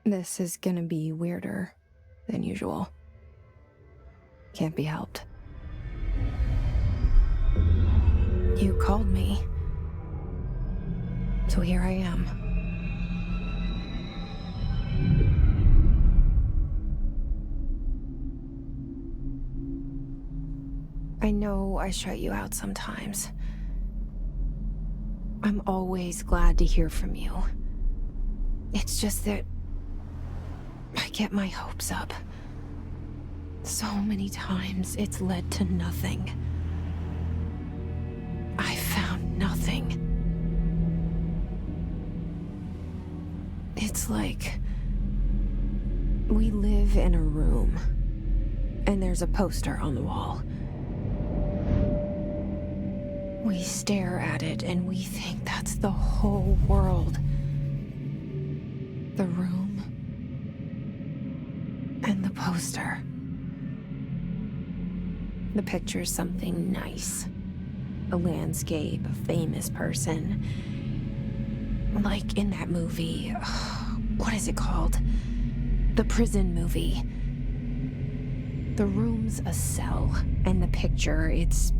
This is gonna be weirder than usual. Can't be helped. You called me. So here I am. I know I shut you out sometimes. I'm always glad to hear from you. It's just that I get my hopes up. So many times it's led to nothing. I found nothing. It's like we live in a room and there's a poster on the wall. We stare at it and we think that's the whole world. The room and the poster. The picture's something nice. A landscape, a famous person. Like in that movie, what is it called? The prison movie. The room's a cell, and the picture, it's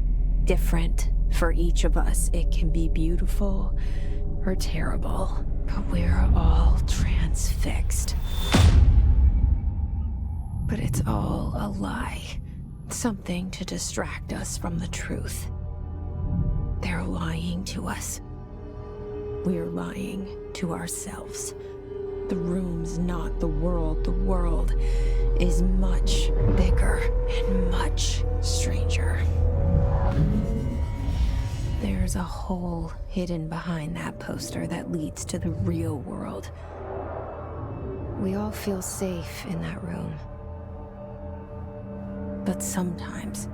different for each of us. It can be beautiful or terrible, but we're all transfixed. But it's all a lie. Something to distract us from the truth. They're lying to us. We're lying to ourselves. The room's not the world. The world is much bigger and much stranger. There's a hole hidden behind that poster that leads to the real world. We all feel safe in that room. But sometimes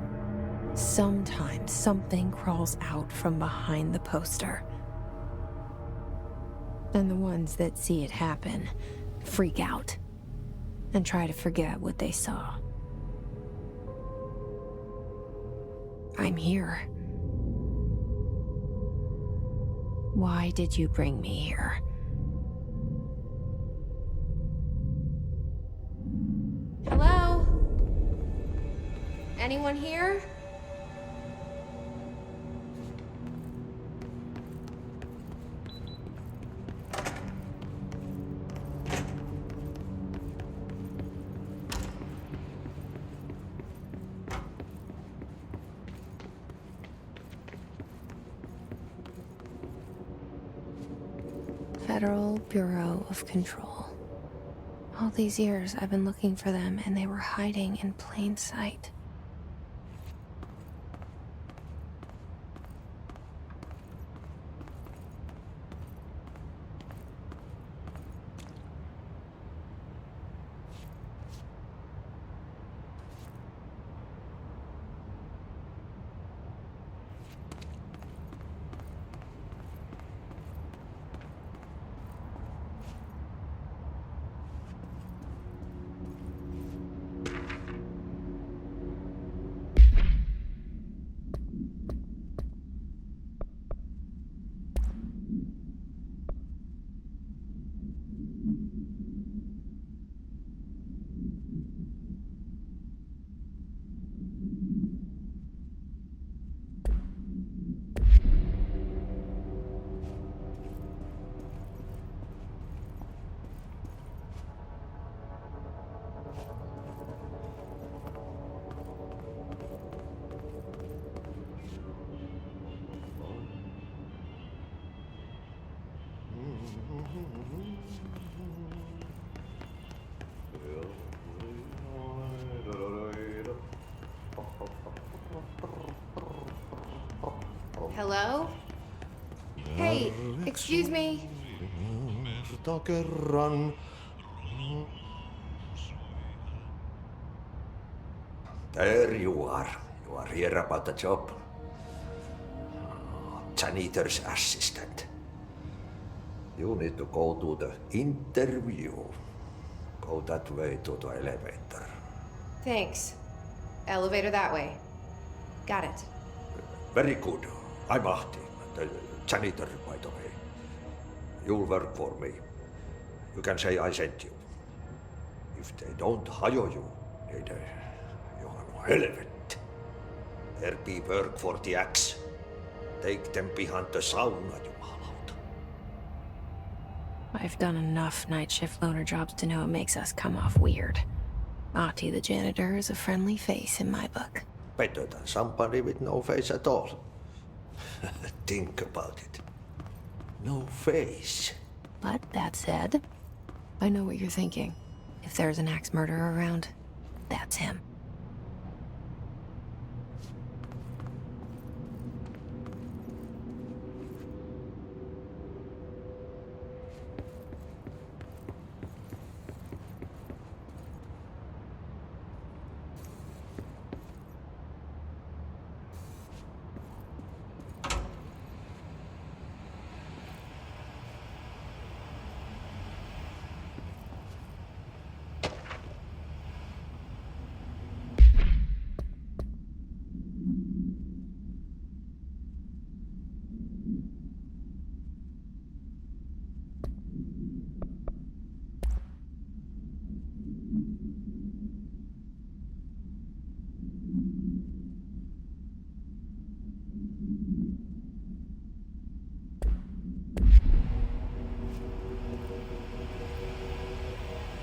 something crawls out from behind the poster. And the ones that see it happen freak out and try to forget what they saw. I'm here. Why did you bring me here? Hello? Anyone here? Federal Bureau of Control. All these years I've been looking for them and they were hiding in plain sight. Hello? Hey, excuse me. There you are. You are here about the job. Janitor's assistant. You need to go to the interview. Go that way to the elevator. Thanks. Elevator that way. Got it. Very good. I'm Ahti, the janitor, by the way. You'll work for me. You can say I sent you. If they don't hire you, niin Johan helvetti. There be work for the axe. Take them behind the sauna, jumalauta. I've done enough night shift loner jobs to know it makes us come off weird. Ahti the janitor is a friendly face in my book. Better than somebody with no face at all. Think about it. No face. But that said, I know what you're thinking. If there's an axe murderer around, that's him.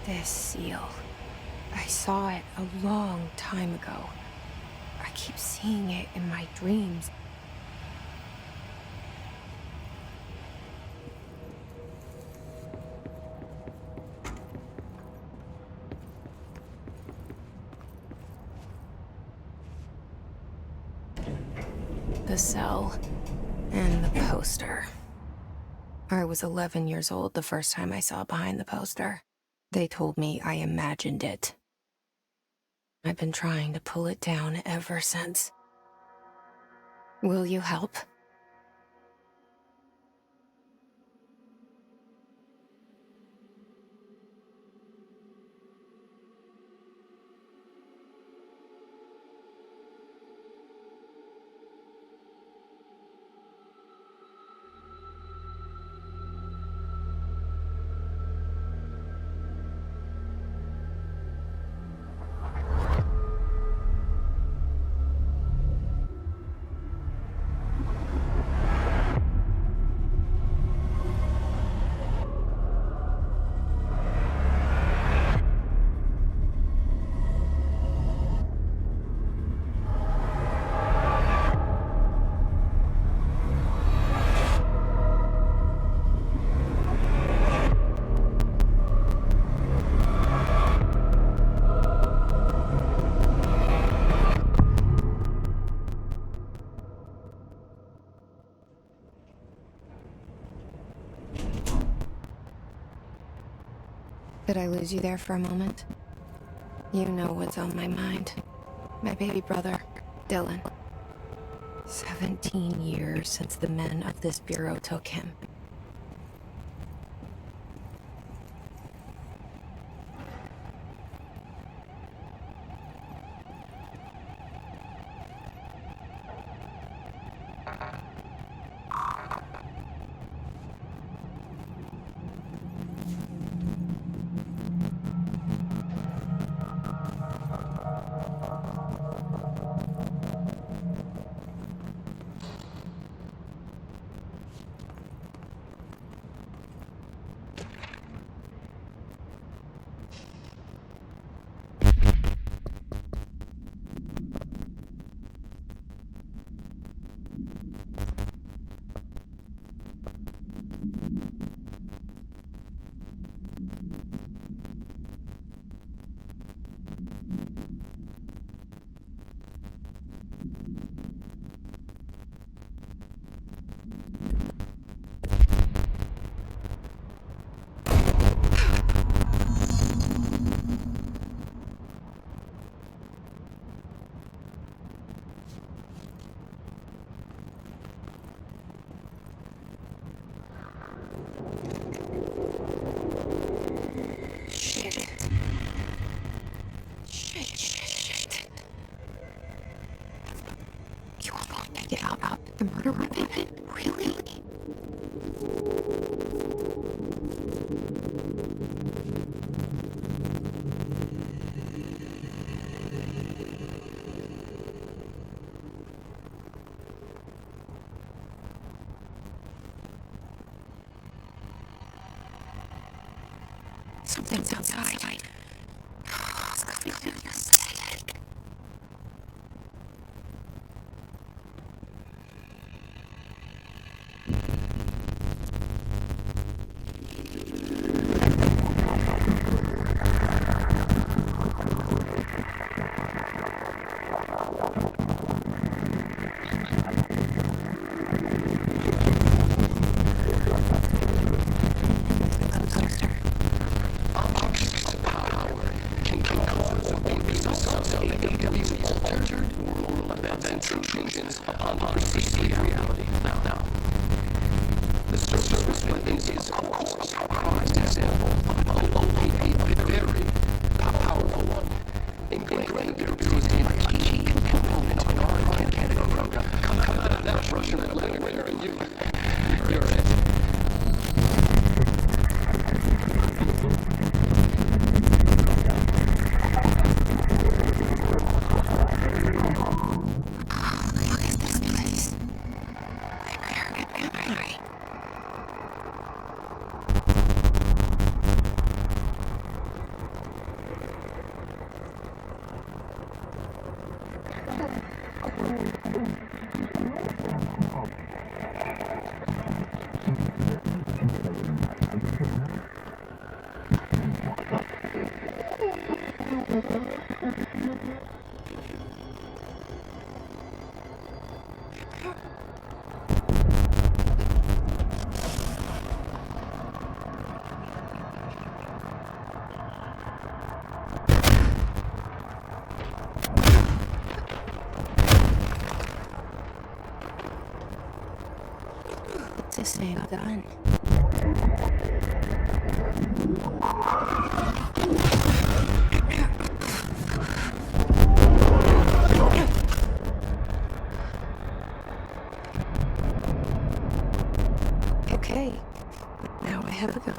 This seal. I saw it a long time ago. I keep seeing it in my dreams. The cell and the poster. I was 11 years old the first time I saw behind the poster. They told me I imagined it. I've been trying to pull it down ever since. Will you help? Did I lose you there for a moment? You know what's on my mind. My baby brother, Dylan. 17 years since the men of this bureau took him. Get out the murder weapon? Really? Something's outside. It's coming through your static. What's this thing gun? Okay, now I have a gun.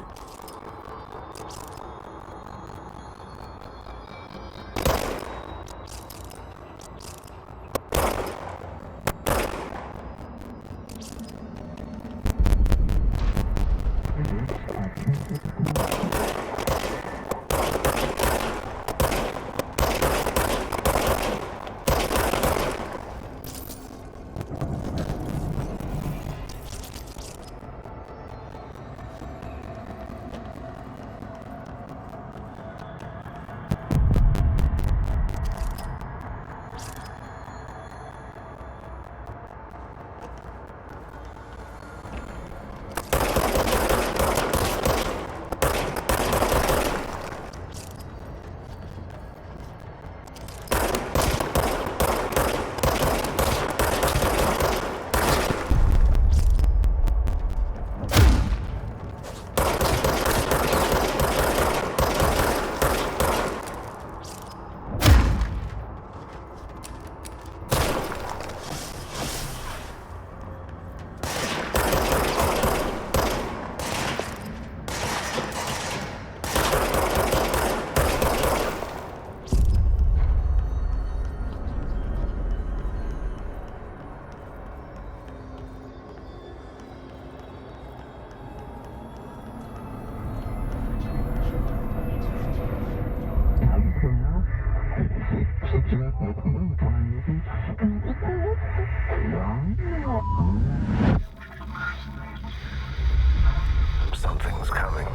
Something's coming.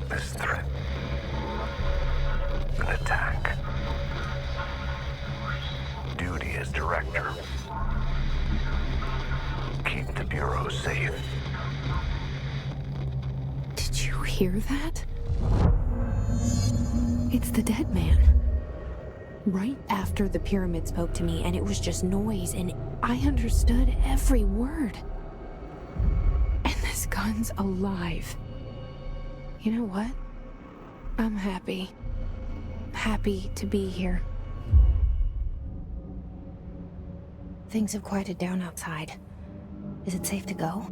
This threat. An attack. Duty as director. Keep the Bureau safe. Did you hear that? It's the dead man. Right after the pyramid spoke to me, and it was just noise, and I understood every word. And this gun's alive. You know what? I'm happy. Happy to be here. Things have quieted down outside. Is it safe to go?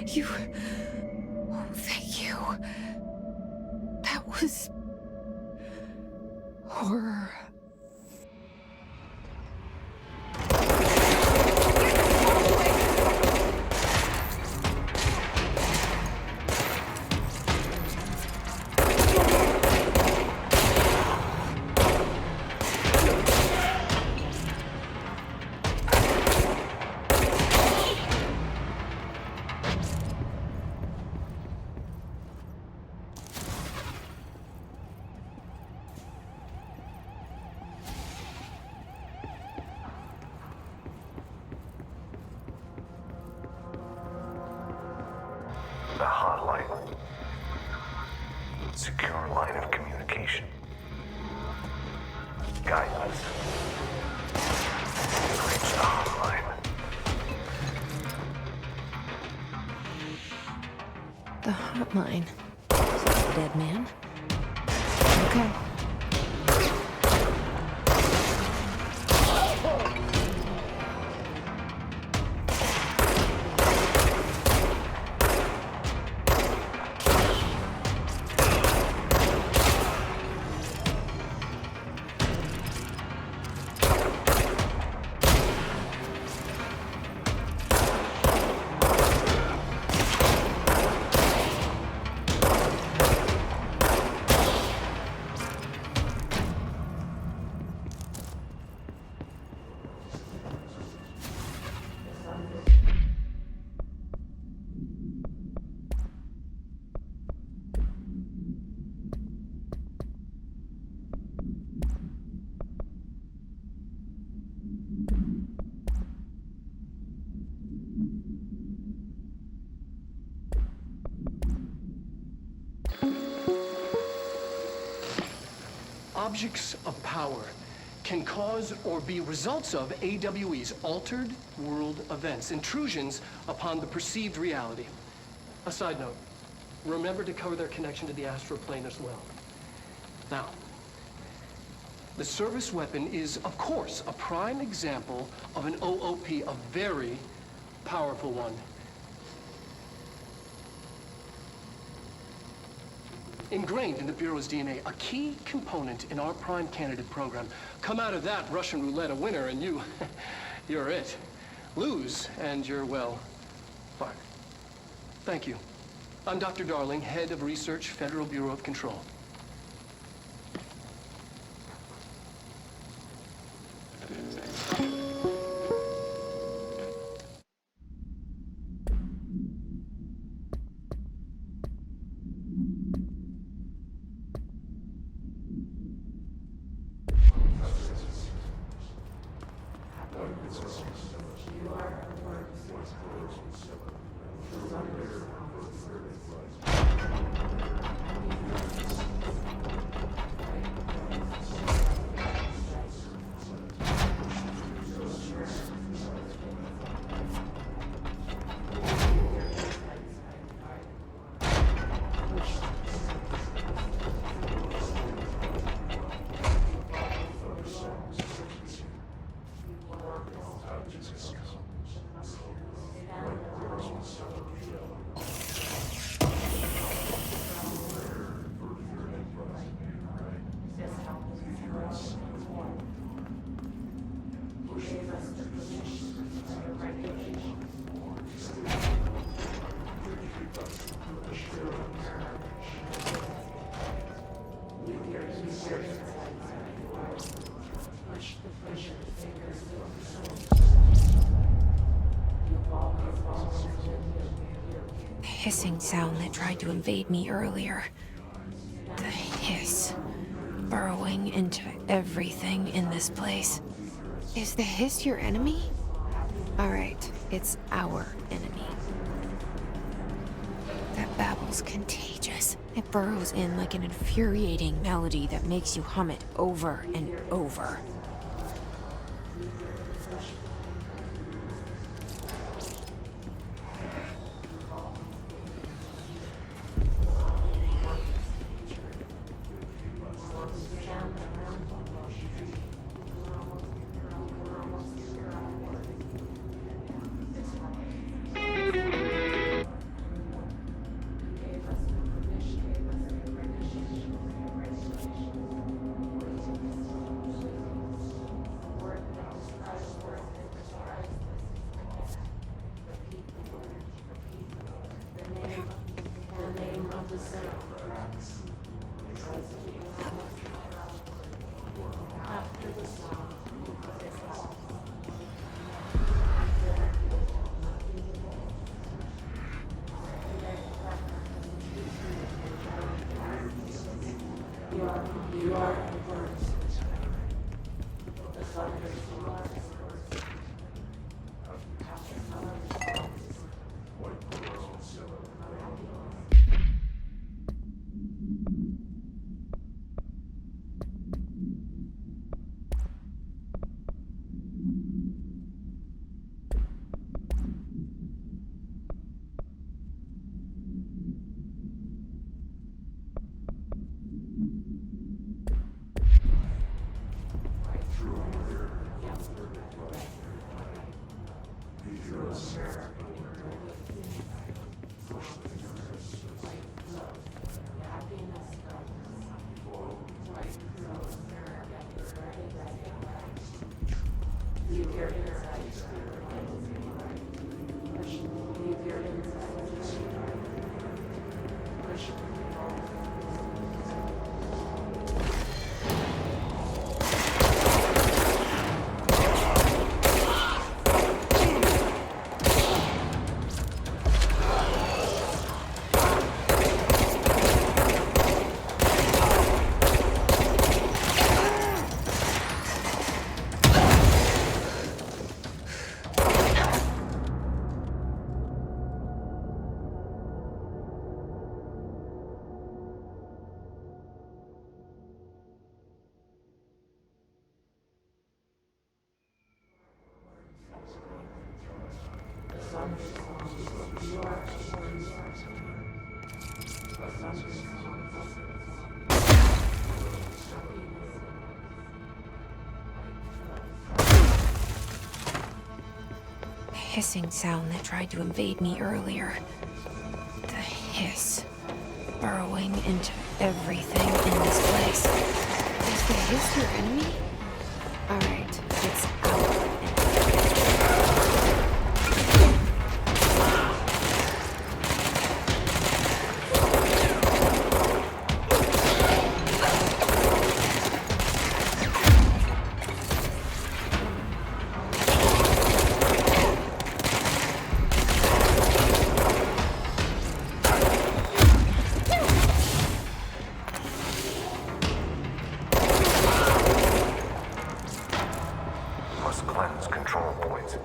You... Oh, thank you. That was... horror. The hotline. Secure line of communication. Guidance. Reach the hotline. The hotline. Is that a dead man? Okay. Objects of power can cause or be results of AWE's altered world events, intrusions upon the perceived reality. A side note, remember to cover their connection to the astral plane as well. Now, the service weapon is, of course, a prime example of an OOP, a very powerful one. Ingrained in the Bureau's DNA, a key component in our prime candidate program. Come out of that Russian roulette a winner and you're it. Lose and you're, well, fired. Thank you. I'm Dr. Darling, Head of Research, Federal Bureau of Control. Hissing sound that tried to invade me earlier. The hiss, burrowing into everything in this place. Is the hiss your enemy? Alright, it's our enemy. That babble's contagious. It burrows in like an infuriating melody that makes you hum it over and over. Hissing sound that tried to invade me earlier. The hiss burrowing into everything in this place. Is the hiss your enemy? Alright, it's out. Must cleanse control points.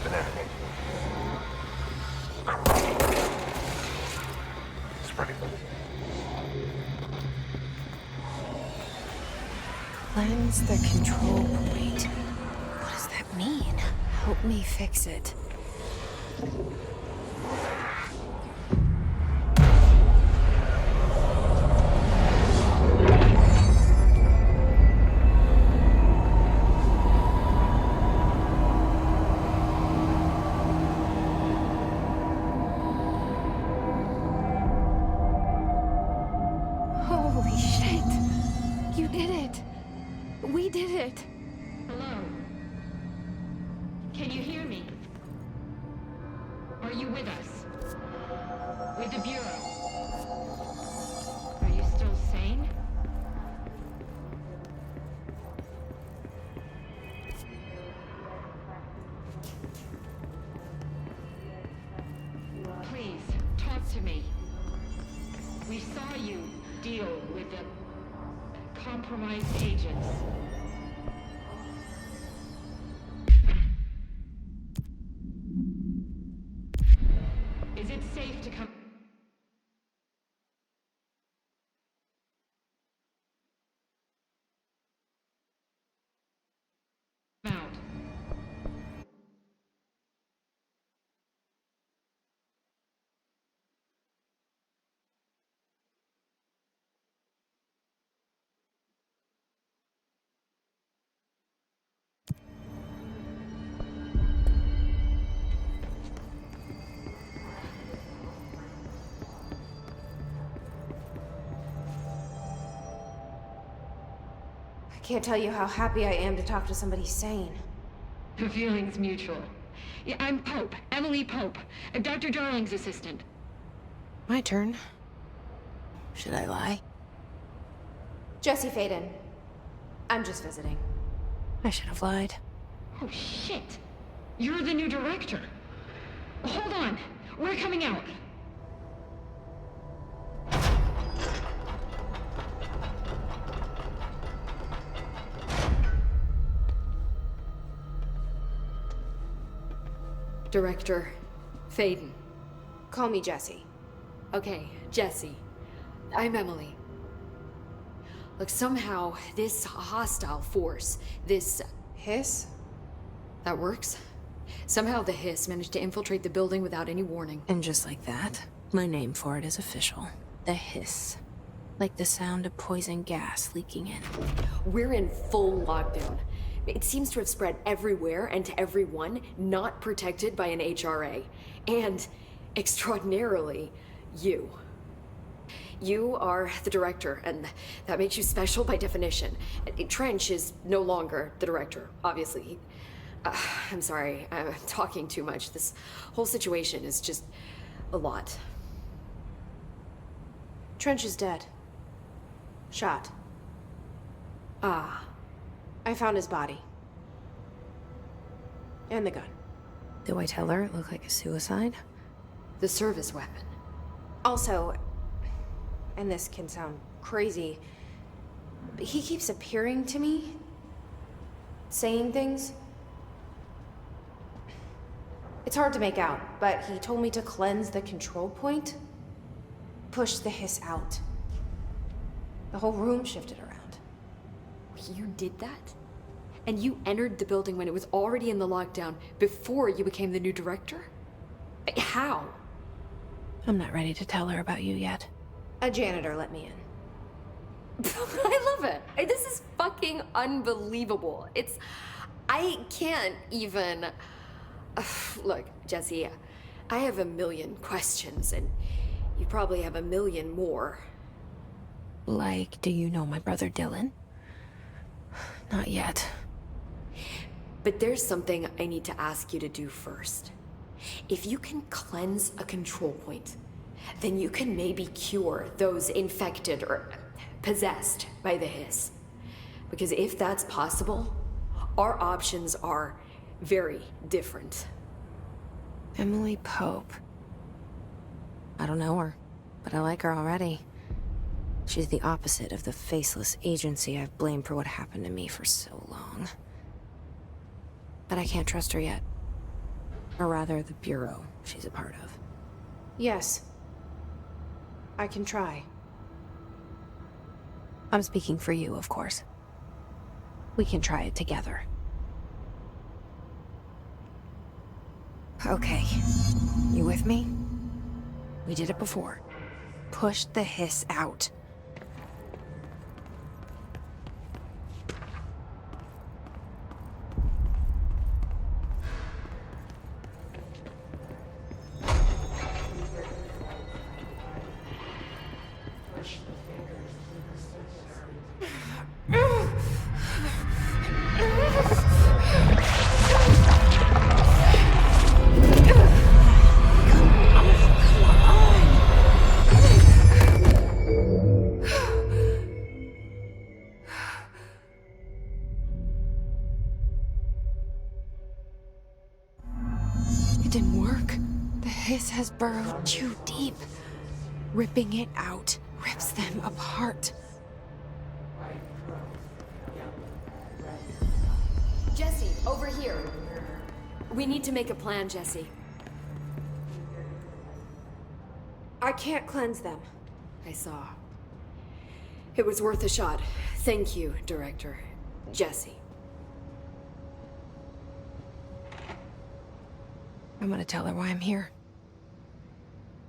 An enemy. Corrupt. Spreading. Cleanse the control point. What does that mean? Help me fix it. Holy shit! You did it! We did it! Hello? Can you hear me? Are you with us? With the Bureau? Are you still sane? Please, talk to me. We saw you deal with the compromised agents. Is it safe to come out? I can't tell you how happy I am to talk to somebody sane. The feeling's mutual. Yeah, I'm Pope, Emily Pope, Dr. Darling's assistant. My turn. Should I lie? Jesse Faden. I'm just visiting. I should have lied. Oh, shit. You're the new director. Hold on. We're coming out. Director Faden. Call me Jesse. Okay, Jesse. I'm Emily. Look, somehow this hostile force, this Hiss? that works. Somehow the hiss managed to infiltrate the building without any warning. And just like that, my name for it is official. The hiss. Like the sound of poison gas leaking in. We're in full lockdown. It seems to have spread everywhere and to everyone not protected by an HRA. And, extraordinarily, you. You are the director, and that makes you special by definition. Trench is no longer the director, obviously. I'm sorry, I'm talking too much. This whole situation is just a lot. Trench is dead. Shot. Ah. I found his body. And the gun. Do I tell her it looked like a suicide? The service weapon. Also, and this can sound crazy, but he keeps appearing to me, saying things. It's hard to make out, but he told me to cleanse the control point, push the hiss out. The whole room shifted around. You did that? And you entered the building when it was already in the lockdown before you became the new director? How? I'm not ready to tell her about you yet. A janitor let me in. I love it. This is fucking unbelievable. I can't even... Look, Jesse, I have a million questions, and you probably have a million more. Like, do you know my brother Dylan? Not yet. But there's something I need to ask you to do first. If you can cleanse a control point, then you can maybe cure those infected or possessed by the hiss. Because if that's possible, our options are very different. Emily Pope. I don't know her, but I like her already. She's the opposite of the faceless agency I've blamed for what happened to me for so long. But I can't trust her yet. Or rather, the Bureau she's a part of. Yes. I can try. I'm speaking for you, of course. We can try it together. Okay. You with me? We did it before. Push the hiss out. It didn't work. The hiss has burrowed too deep. Ripping it out rips them apart. Jesse, over here. We need to make a plan, Jesse. I can't cleanse them. I saw. It was worth a shot. Thank you, Director. Jesse. I'm gonna tell her why I'm here.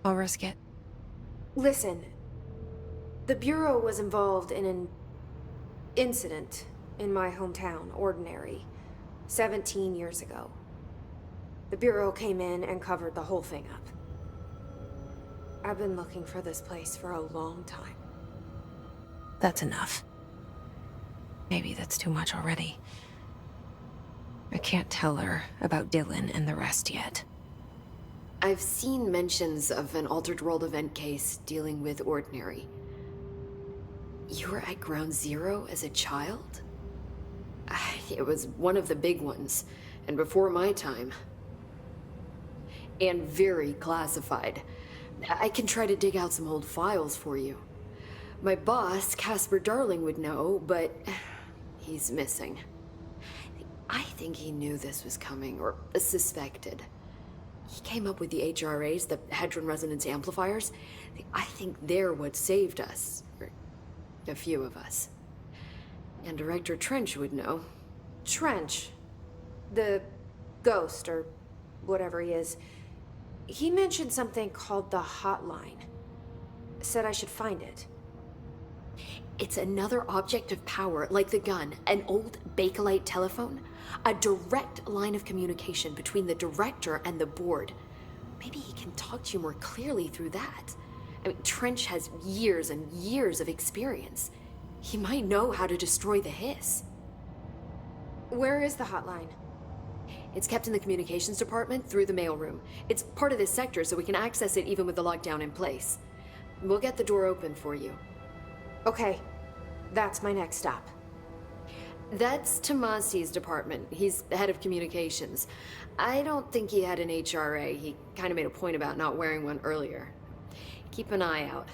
I'll risk it. Listen. The Bureau was involved in an incident in my hometown, Ordinary, 17 years ago. The Bureau came in and covered the whole thing up. I've been looking for this place for a long time. That's enough. Maybe that's too much already. I can't tell her about Dylan and the rest yet. I've seen mentions of an Altered World event case dealing with Ordinary. You were at Ground Zero as a child? It was one of the big ones, and before my time. And very classified. I can try to dig out some old files for you. My boss, Casper Darling, would know, but he's missing. I think he knew this was coming, or suspected. He came up with the HRAs, the Hadron Resonance Amplifiers. I think they're what saved us. Or a few of us. And Director Trench would know. Trench. The ghost, or whatever he is. He mentioned something called the Hotline. Said I should find it. It's another object of power, like the gun, an old Bakelite telephone. A direct line of communication between the director and the board. Maybe he can talk to you more clearly through that. I mean, Trench has years and years of experience. He might know how to destroy the hiss. Where is the hotline? It's kept in the communications department through the mailroom. It's part of this sector, so we can access it even with the lockdown in place. We'll get the door open for you. Okay, that's my next stop. That's Tomasi's department. He's the head of communications. I don't think he had an HRA. He kind of made a point about not wearing one earlier. Keep an eye out.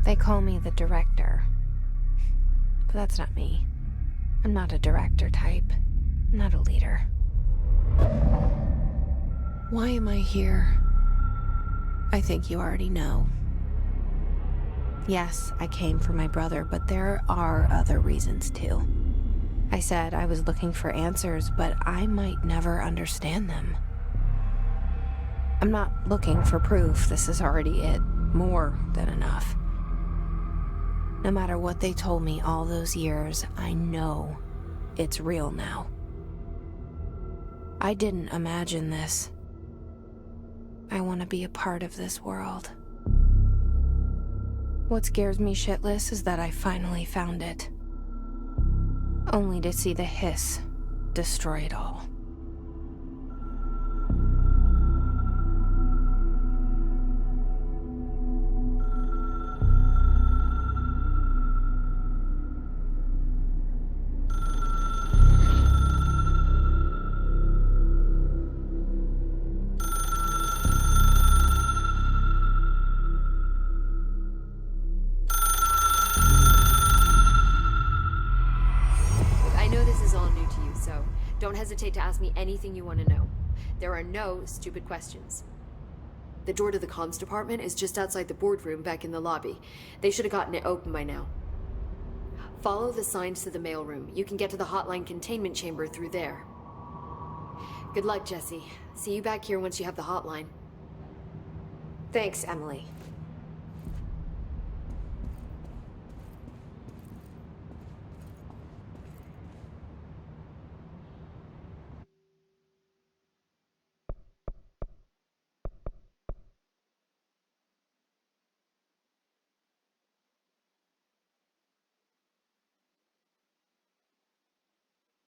They call me the director. But that's not me. I'm not a director type. I'm not a leader. Why am I here? I think you already know. Yes, I came for my brother, but there are other reasons too. I said I was looking for answers, but I might never understand them. I'm not looking for proof. This is already it. More than enough. No matter what they told me all those years, I know it's real now. I didn't imagine this. I want to be a part of this world. What scares me shitless is that I finally found it. Only to see the hiss destroy it all. Don't hesitate to ask me anything you want to know. There are no stupid questions. The door to the comms department is just outside the boardroom back in the lobby. They should have gotten it open by now. Follow the signs to the mailroom. You can get to the hotline containment chamber through there. Good luck, Jesse. See you back here once you have the hotline. Thanks, Emily.